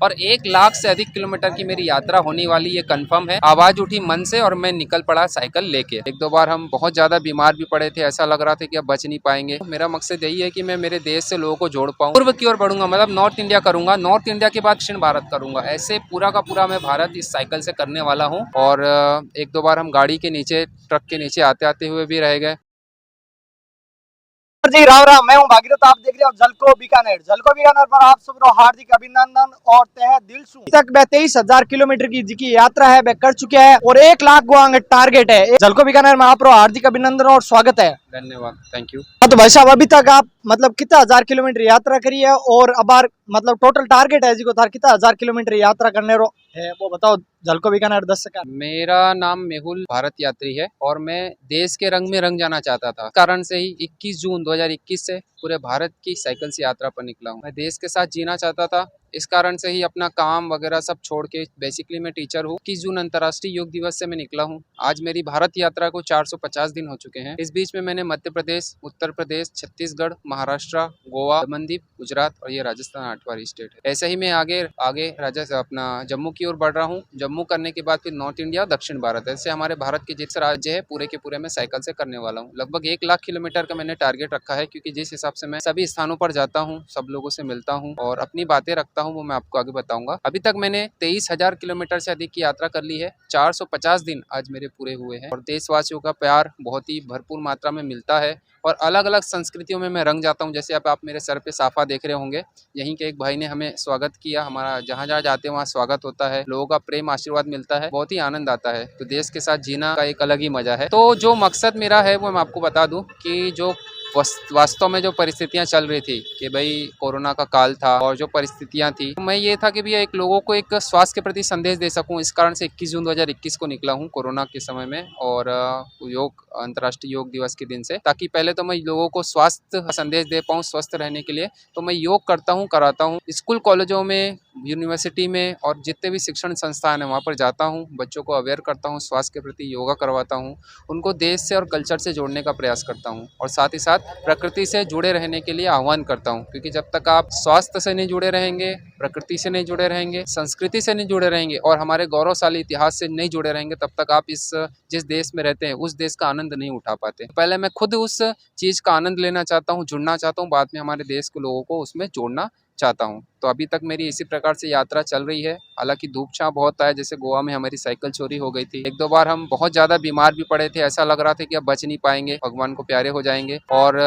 और 1 लाख से अधिक किलोमीटर की मेरी यात्रा होने वाली ये कंफर्म है। आवाज उठी मन से और मैं निकल पड़ा साइकिल लेके। 1-2 बार हम बहुत ज्यादा बीमार भी पड़े थे, ऐसा लग रहा था कि अब बच नहीं पाएंगे। मेरा मकसद यही है कि मैं मेरे देश से लोगों को जोड़ पाऊँ, पूर्व की ओर बढ़ूंगा, मतलब नॉर्थ इंडिया करूंगा, नॉर्थ इंडिया के बाद दक्षिण भारत करूंगा। ऐसे पूरा का पूरा मैं भारत इस साइकिल से करने वाला हूँ। और 1-2 बार हम गाड़ी के नीचे, ट्रक के नीचे आते आते हुए भी रह गए। जी राम राम, मैं हूं भागीरथ। आप देख रहे हो जलको बीकानेर। जलको बीकानेर पर आप सबको हार्दिक अभिनंदन और तहे दिल से तक मैं 23,000 किलोमीटर की यात्रा है वह कर चुके हैं और 1 लाख गुआंग टारगेट है। जलको बीकानेर में आप हार्दिक अभिनंदन और स्वागत है। धन्यवाद, थैंक यू। हाँ तो भाई साहब, अभी तक आप मतलब कितना 1000 किलोमीटर यात्रा करी है और अब बार मतलब टोटल टारगेट है जी को थार कितना 1000 किलोमीटर यात्रा करने रो है वो बताओ। जलको बीकानेर 10 सेकंड। मेरा नाम मेहुल भारत यात्री है और मैं देश के रंग में रंग जाना चाहता था। कारण से ही 21 जून 2021 से पूरे भारत की साइकिल से यात्रा पर निकला हूँ। मैं देश के साथ जीना चाहता था, इस कारण से ही अपना काम वगैरह सब छोड़ के, बेसिकली मैं टीचर हूँ। 21 जून अंतर्राष्ट्रीय योग दिवस से मैं निकला हूँ। आज मेरी भारत यात्रा को 450 दिन हो चुके हैं। इस बीच में मैंने मध्य प्रदेश, उत्तर प्रदेश, छत्तीसगढ़, महाराष्ट्र, गोवा, दमनदीप, गुजरात और ये राजस्थान 8वां स्टेट है। ऐसे ही मैं आगे आगे अपना जम्मू की ओर बढ़ रहा हूँ। जम्मू करने के बाद फिर नॉर्थ इंडिया, दक्षिण भारत, ऐसे हमारे भारत के जितने राज्य है पूरे के पूरे मैं साइकिल से करने वाला हूँ। लगभग 1 लाख किलोमीटर का मैंने टारगेट रखा है, क्योंकि जिस हिसाब से मैं सभी स्थानों पर जाता हूँ, सब लोगों से मिलता हूँ और अपनी बातें रखता हूँ, वो मैं आपको आगे बताऊंगा। अभी तक मैंने 23,000 किलोमीटर से अधिक की यात्रा कर ली है। 450 दिन आज मेरे पूरे हुए हैं और देशवासियों का प्यार बहुत ही भरपूर मात्रा में मिलता है और अलग अलग संस्कृतियों में मैं रंग जाता हूँ। जैसे अब आप मेरे सर पे साफा देख रहे होंगे, यहीं के एक भाई ने हमें स्वागत किया। हमारा जहाँ जहाँ जाते हैं वहाँ स्वागत होता है, लोगों का प्रेम आशीर्वाद मिलता है, बहुत ही आनंद आता है। तो देश के साथ जीना का एक अलग ही मजा है। तो जो मकसद मेरा है वो मैं आपको बता दूं कि जो वास्तव में जो परिस्थितियां चल रही थी कि भाई कोरोना का काल था और जो परिस्थितियां थी, तो मैं ये था कि भैया एक लोगों को एक स्वास्थ्य के प्रति संदेश दे सकूं। इस कारण से 21 जून 2021 को निकला हूं कोरोना के समय में और योग अंतर्राष्ट्रीय योग दिवस के दिन से, ताकि पहले तो मैं लोगों को स्वास्थ्य संदेश दे पाऊँ स्वस्थ रहने के लिए। तो मैं योग करता हूँ, कराता हूँ, स्कूल कॉलेजों में, यूनिवर्सिटी में और जितने भी शिक्षण संस्थान है वहाँ पर जाता हूँ, बच्चों को अवेयर करता हूँ, स्वास्थ्य के प्रति योगा करवाता हूँ, उनको देश से और कल्चर से जोड़ने का प्रयास करता हूँ और साथ ही साथ प्रकृति से जुड़े रहने के लिए आह्वान करता हूँ। क्योंकि जब तक आप स्वास्थ्य से नहीं जुड़े रहेंगे, प्रकृति से नहीं जुड़े रहेंगे, संस्कृति से नहीं जुड़े रहेंगे और हमारे गौरवशाली इतिहास से नहीं जुड़े रहेंगे, तब तक आप इस जिस देश में रहते हैं उस देश का आनंद नहीं उठा पाते। पहले मैं खुद उस चीज़ का आनंद लेना चाहता हूँ, जुड़ना चाहता हूँ, बाद में हमारे देश के लोगों को उसमें जोड़ना चाहता हूँ। तो अभी तक मेरी इसी प्रकार से यात्रा चल रही है। हालांकि धूप छांव बहुत है, जैसे गोवा में हमारी साइकिल चोरी हो गई थी। 1-2 बार हम बहुत ज़्यादा बीमार भी पड़े थे, ऐसा लग रहा था कि अब बच नहीं पाएंगे, भगवान को प्यारे हो जाएंगे। और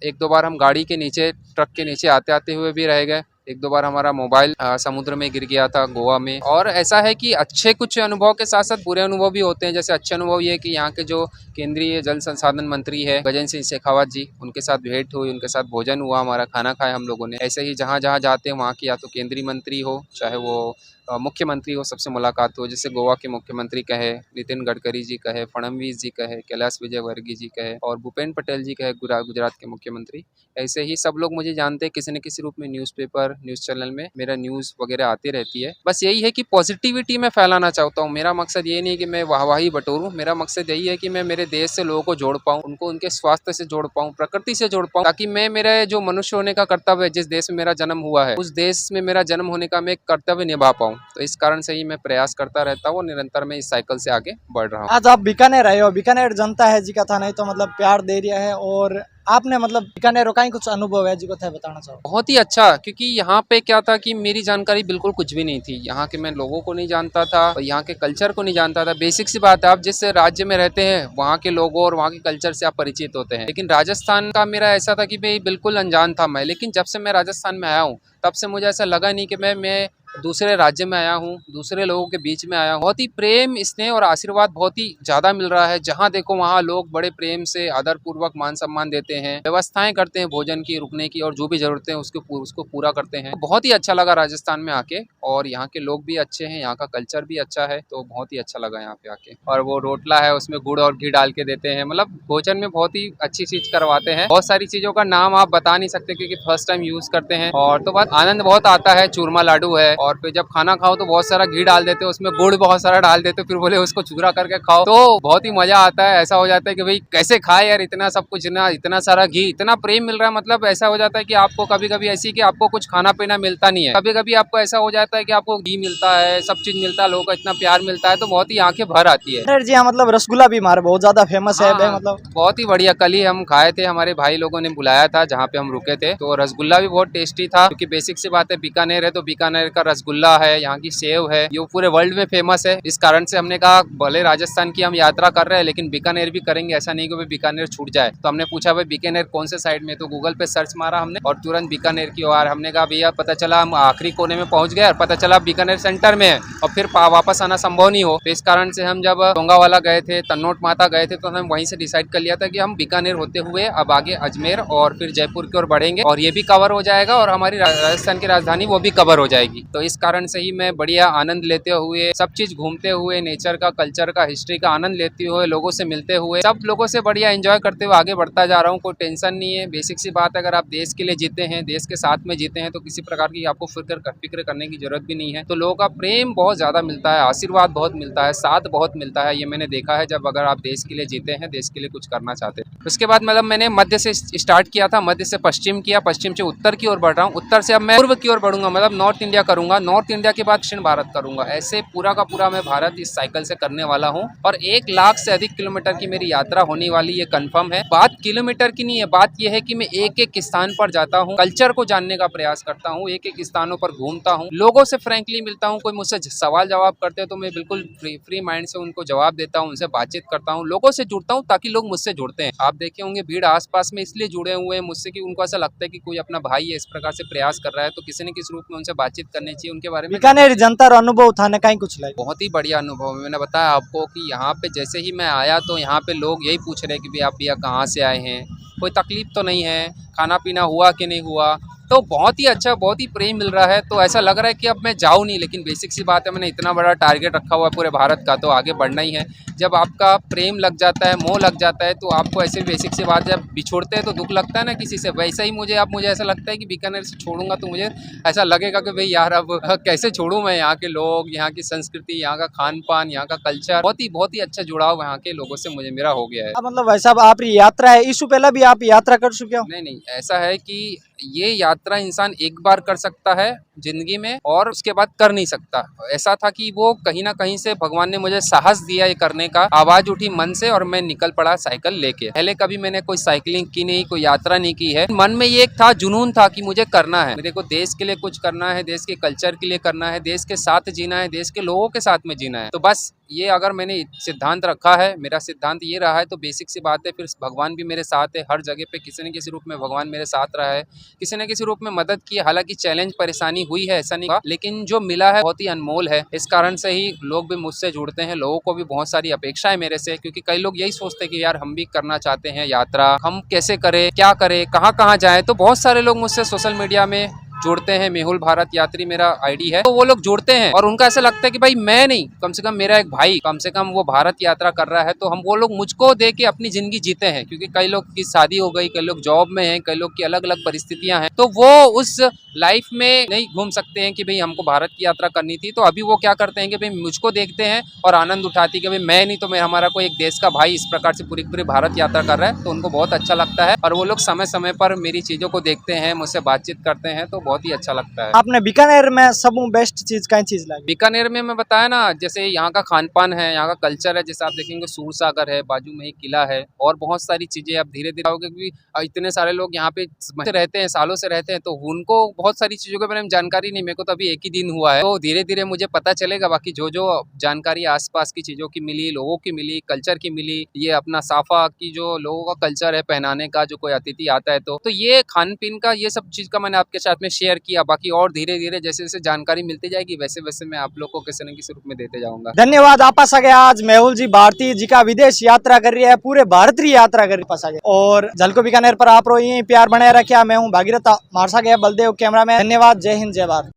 1-2 बार हम गाड़ी के नीचे, ट्रक के नीचे आते आते हुए भी रह गए। 1-2 बार हमारा मोबाइल समुद्र में गिर गया था गोवा में। और ऐसा है कि अच्छे कुछ अनुभव के साथ साथ बुरे अनुभव भी होते हैं। जैसे अच्छे अनुभव ये है कि यहाँ के जो केंद्रीय जल संसाधन मंत्री है गजेंद्र सिंह शेखावत जी, उनके साथ भेंट हुई, उनके साथ भोजन हुआ, हमारा खाना खाया हम लोगों ने। ऐसे ही जहाँ जहाँ जाते हैं वहाँ की या तो केंद्रीय मंत्री हो, चाहे वो मुख्यमंत्री हो, सबसे मुलाकात हो। जैसे गोवा के मुख्यमंत्री कहे नितिन गडकरी जी कहे, फडणवीस जी कहे, कैलाश विजयवर्गीय जी कहे और भूपेन्द्र पटेल जी कहे गुजरात के मुख्यमंत्री। ऐसे ही सब लोग मुझे जानते हैं किसी न किसी रूप में, न्यूज़पेपर, न्यूज़ चैनल में मेरा न्यूज़ वगैरह आती रहती है। बस यही है कि पॉजिटिविटी मैं फैलाना चाहता हूँ। मेरा मकसद ये नहीं कि मैं वाहवाही बटोरूँ, मेरा मकसद यही है कि मैं मेरे देश से लोगों को जोड़ पाऊँ, उनको उनके स्वास्थ्य से जोड़ पाऊँ, प्रकृति से जोड़ पाऊँ, ताकि मैं मेरा जो मनुष्य होने का कर्तव्य है, जिस देश में मेरा जन्म हुआ है, उस देश में मेरा जन्म होने का मैं एक कर्तव्य निभा पाऊँ। तो इस कारण से ही मैं प्रयास करता रहता हूँ, निरंतर मैं इस साइकिल से आगे बढ़ रहा हूँ। आज आप बीकानेर आए हो, बीकानेर जनता है जी का था नहीं तो मतलब प्यार दे रहा है और आपने मतलब बीकानेर का ही कुछ अनुभव है जी को था बताना चाहो। बहुत ही अच्छा, क्योंकि यहाँ पे क्या था कि मेरी जानकारी बिल्कुल कुछ भी नहीं थी। यहाँ के मैं लोगों को नहीं जानता था और यहाँ के कल्चर को नहीं जानता था। बेसिक सी बात है, आप जिस राज्य में रहते हैं वहाँ के लोगों और वहाँ के कल्चर से आप परिचित होते हैं। लेकिन राजस्थान का मेरा ऐसा था कि भाई बिल्कुल अनजान था मैं। लेकिन जब से मैं राजस्थान में आया हूँ तब से मुझे ऐसा लगा नहीं कि मैं दूसरे राज्य में आया हूँ, दूसरे लोगों के बीच में आया हूँ। बहुत ही प्रेम, स्नेह और आशीर्वाद बहुत ही ज्यादा मिल रहा है। जहाँ देखो वहाँ लोग बड़े प्रेम से आदर पूर्वक मान सम्मान देते हैं, व्यवस्थाएं करते हैं भोजन की, रुकने की, और जो भी जरूरतें हैं उसको पूरा करते हैं। बहुत ही अच्छा लगा राजस्थान में आके, और यहाँ के लोग भी अच्छे हैं, यहाँ का कल्चर भी अच्छा है, तो बहुत ही अच्छा लगा यहाँ पे आके। और वो रोटला है उसमें गुड़ और घी डाल के देते हैं, मतलब भोजन में बहुत ही अच्छी चीज करवाते हैं। बहुत सारी चीजों का नाम आप बता नहीं सकते क्योंकि फर्स्ट टाइम यूज करते हैं। और तो बात आनंद बहुत आता है, चूरमा लाडू है और फिर जब खाना खाओ तो बहुत सारा घी डाल देते, उसमें गुड़ बहुत सारा डाल देते, फिर बोले उसको चूरा करके खाओ, तो बहुत ही मजा आता है। ऐसा हो जाता है कि भाई कैसे खाए यार, इतना सब कुछ, इतना सारा घी, इतना प्रेम मिल रहा है। मतलब ऐसा हो जाता है कि आपको कभी कभी ऐसी कि आपको कुछ खाना पीना मिलता नहीं है, कभी कभी आपको ऐसा हो जाता है कि आपको घी मिलता है, सब चीज मिलता है, लोगों का इतना प्यार मिलता है, तो बहुत ही आंखें भर आती है। जी हाँ, मतलब रसगुल्ला भी हमारे बहुत ज्यादा फेमस है भाई, मतलब बहुत ही बढ़िया। कल ही हम खाए थे, हमारे भाई लोगों ने बुलाया था जहाँ पे हम रुके थे, तो रसगुल्ला भी बहुत टेस्टी था। क्योंकि बेसिक सी बात है, बीकानेर है तो बीकानेर का रसगुल्ला है, यहाँ की सेव है, ये पूरे वर्ल्ड में फेमस है। इस कारण से हमने कहा भले राजस्थान की हम यात्रा कर रहे हैं लेकिन बीकानेर भी करेंगे, ऐसा नहीं कि भाई बीकानेर छूट जाए। तो हमने पूछा भाई बीकानेर कौन से साइड में, तो गूगल पे सर्च मारा हमने और तुरंत बीकानेर की ओर हमने कहा भैया, पता चला हम आखिरी कोने में पहुंच गए और पता चला बीकानेर सेंटर में है और फिर वापस आना संभव नहीं हो। तो इस कारण से हम जब डोंगावाला गए थे, तन्नोट माता गए थे, तो हमने वहीं से डिसाइड कर लिया था कि हम बीकानेर होते हुए अब आगे अजमेर और फिर जयपुर की ओर बढ़ेंगे और ये भी कवर हो जाएगा और हमारी राजस्थान की राजधानी वो भी कवर हो जाएगी। तो इस कारण से ही मैं बढ़िया आनंद लेते हुए, सब चीज घूमते हुए, नेचर का, कल्चर का, हिस्ट्री का आनंद लेते हुए, लोगों से मिलते हुए, सब लोगों से बढ़िया एंजॉय करते हुए आगे बढ़ता जा रहा हूँ। कोई टेंशन नहीं है। बेसिक सी बात है, अगर आप देश के लिए जीते हैं, देश के साथ में जीते हैं, तो किसी प्रकार की आपको फिक्र करने की जरूरत भी नहीं है। तो लोगों का प्रेम बहुत ज्यादा मिलता है, आशीर्वाद बहुत मिलता है, साथ बहुत मिलता है। ये मैंने देखा है, जब अगर आप देश के लिए जीते हैं, देश के लिए कुछ करना चाहते हैं। उसके बाद मतलब मैंने मध्य से स्टार्ट किया था, मध्य से पश्चिम किया, पश्चिम से उत्तर की ओर बढ़ रहा हूँ, उत्तर से अब मैं पूर्व की ओर बढ़ूंगा, मतलब नॉर्थ इंडिया करूंगा, नॉर्थ इंडिया के बाद दक्षिण भारत करूंगा। ऐसे पूरा का पूरा मैं भारत इस साइकिल से करने वाला हूँ और 1 लाख से अधिक किलोमीटर की मेरी यात्रा होने वाली, ये कंफर्म है। बात किलोमीटर की नहीं है, बात यह है कि मैं एक एक स्थान पर जाता हूँ, कल्चर को जानने का प्रयास करता हूँ, एक एक स्थानों पर घूमता हूँ, लोगों से फ्रेंकली मिलता हूँ। कोई मुझसे सवाल जवाब करते हैं तो मैं बिल्कुल फ्री माइंड से उनको जवाब देता हूँ, उनसे बातचीत करता हूँ, लोगों से जुड़ता हूँ ताकि लोग मुझसे जुड़ते हैं। आप देखे होंगे भीड़ आसपास में इसलिए जुड़े हुए हैं मुझसे कि उनको ऐसा लगता है कि कोई अपना भाई है, इस प्रकार से प्रयास कर रहा है, तो किसी न किसी रूप में उनसे बातचीत करनी चाहिए, उनके बारे में। बीकानेर जनता अनुभव थाने का ही कुछ लाइक बहुत ही बढ़िया अनुभव है। मैंने बताया आपको कि यहाँ पे जैसे ही मैं आया तो यहाँ पे लोग यही पूछ रहे हैं कि भैया आप भैया कहाँ से आए हैं, कोई तकलीफ तो नहीं है, खाना पीना हुआ कि नहीं हुआ। तो बहुत ही अच्छा, बहुत ही प्रेम मिल रहा है। तो ऐसा लग रहा है कि अब मैं जाऊँ नहीं, लेकिन बेसिक सी बात है, मैंने इतना बड़ा टारगेट रखा हुआ है पूरे भारत का, तो आगे बढ़ना ही है। जब आपका प्रेम लग जाता है, मोह लग जाता है, तो आपको ऐसे बेसिक सी बात, जब बिछोड़ते हैं तो दुख लगता है ना किसी से, वैसा ही मुझे ऐसा लगता है कि बीकानेर से छोड़ूंगा तो मुझे ऐसा लगेगा कि भाई यार अब कैसे छोड़ूं मैं यहाँ के लोग, यहाँ की संस्कृति, यहाँ का खान पान, यहाँ का कल्चर। बहुत ही अच्छा जुड़ाव यहाँ के लोगों से मुझे मेरा हो गया है। मतलब वैसा आपकी यात्रा है, इससे पहले भी आप यात्रा कर चुके हो? नहीं, ऐसा है कि ये यात्रा इंसान एक बार कर सकता है जिंदगी में और उसके बाद कर नहीं सकता। ऐसा था कि वो कहीं ना कहीं से भगवान ने मुझे साहस दिया ये करने का, आवाज उठी मन से और मैं निकल पड़ा साइकिल लेके। पहले कभी मैंने कोई साइकिलिंग की नहीं, कोई यात्रा नहीं की है। मन में ये एक था, जुनून था कि मुझे करना है, मेरे को देश के लिए कुछ करना है, देश के कल्चर के लिए करना है, देश के साथ जीना है, देश के लोगों के साथ में जीना है। तो बस ये अगर मैंने सिद्धांत रखा है, मेरा सिद्धांत ये रहा है, तो बेसिक सी बात है, फिर भगवान भी मेरे साथ है। हर जगह पे किसी न किसी रूप में भगवान मेरे साथ रहा है, किसी न किसी रूप में मदद की। हालांकि चैलेंज परेशानी हुई है, ऐसा नहीं हुआ, लेकिन जो मिला है बहुत ही अनमोल है। इस कारण से ही लोग भी मुझसे जुड़ते हैं, लोगों को भी बहुत सारी अपेक्षाएं मेरे से, क्योंकि कई लोग यही सोचते हैं कि यार हम भी करना चाहते हैं यात्रा, हम कैसे करें, क्या करें, कहाँ कहाँ जाएं। तो बहुत सारे लोग मुझसे सोशल मीडिया में जुड़ते हैं, मेहुल भारत यात्री मेरा आईडी है, तो वो लोग जुड़ते हैं और उनका ऐसा लगता है कि भाई मैं नहीं, कम से कम मेरा एक भाई कम से कम वो भारत यात्रा कर रहा है, तो हम वो लोग मुझको देख के अपनी जिंदगी जीते हैं। क्योंकि कई लोग की शादी हो गई, कई लोग जॉब में हैं, कई लोग की अलग अलग परिस्थितियां हैं, तो वो उस लाइफ में नहीं घूम सकते हैं कि भाई हमको भारत की यात्रा करनी थी। तो अभी वो क्या करते हैं कि भाई मुझको देखते हैं और आनंद उठाती है कि भाई मैं नहीं तो मैं, हमारा कोई एक देश का भाई इस प्रकार से पूरी भारत यात्रा कर रहा है, तो उनको बहुत अच्छा लगता है और वो लोग समय समय पर मेरी चीजों को देखते हैं, मुझसे बातचीत करते हैं, तो बहुत ही अच्छा लगता है। आपने बीकानेर में सब बेस्ट चीज कई चीज लगी? बीकानेर में मैं बताया ना, जैसे यहाँ का खान पान है, यहाँ का कल्चर है, जैसे आप देखेंगे सूर सागर है, बाजू में ही किला है और बहुत सारी चीजें आप धीरे धीरे आओगे, क्योंकि इतने सारे लोग यहाँ पे रहते हैं, सालों से रहते हैं, तो उनको बहुत सारी चीजों के बारे में जानकारी नहीं। मेरे को तो अभी एक ही दिन हुआ है, तो धीरे धीरे मुझे पता चलेगा। बाकी जो जो जानकारी आसपास की चीजों की मिली, लोगों की मिली, कल्चर की मिली, ये अपना साफा की जो लोगों का कल्चर है, पहनाने का, जो कोई अतिथि आता है तो ये खान पीन का, ये सब चीज का मैंने आपके साथ में शेयर किया। बाकी और धीरे धीरे जैसे जैसे जानकारी मिलती जाएगी वैसे वैसे मैं आप लोग को किसी न किसी रूप में देते जाऊंगा। धन्यवाद। आपस आ गया आज मेहुल जी भारती जी का विदेश यात्रा कर रही है, पूरे भारत की यात्रा कर रही है और झलको बीकानेर पर आप रो प्यार बनाए रखा। मैं हूँ भागीरथ मारसा गया बलदेव कैमरा में। धन्यवाद। जय हिंद, जय भारत।